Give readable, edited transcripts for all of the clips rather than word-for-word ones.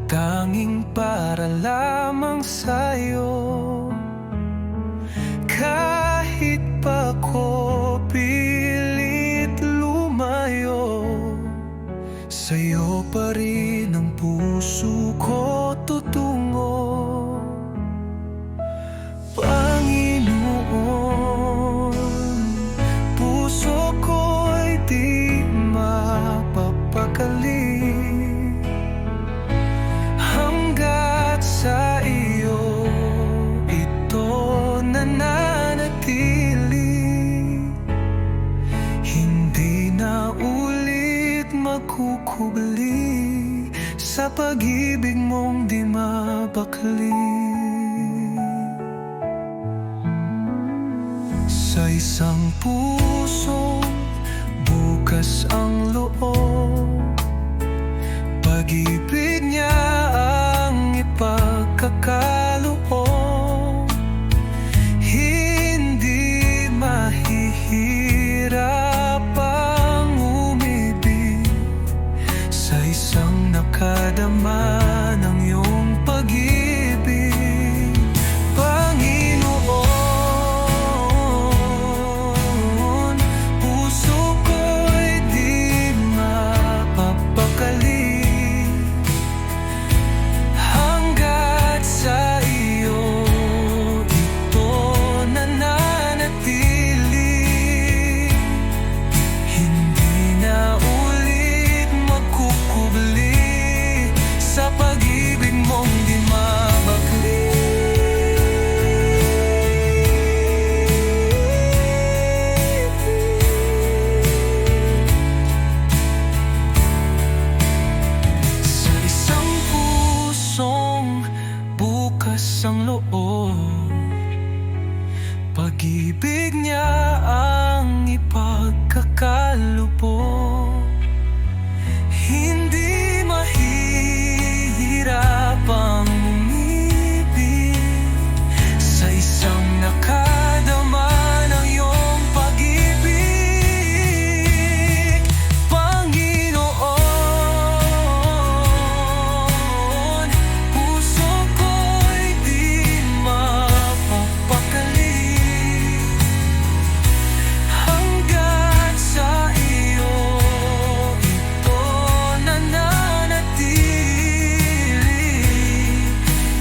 tanging para lamang sa'yo. Kahit pa ko pilit lumayo, sa'yo pa rin ang puso ko tutungo. Panginoon, puso ko'y di mapapakali hanggat sa iyo ito nananatili. Hindi na ulit magkukubli sa pag-ibig mong di mapakali. Sa isang puso, bukas ang loob, pag-ibig niya ang ipagkakaloob. Hindi mahihirap ang umibig sa isang nakadama ng iyong pag-ibig. Ang loob, pag-ibig niya ang ipagkakaloob. Hindi mahihirap ang umibig sa isang nakadama ng iyong pag-ibig. Panginoon, puso ko'y di mapapakali hanggat sa iyo ito nananatili.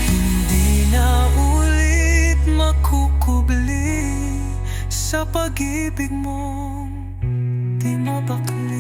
Hindi na ulit makukubli sa pag-ibig mong di mapakali.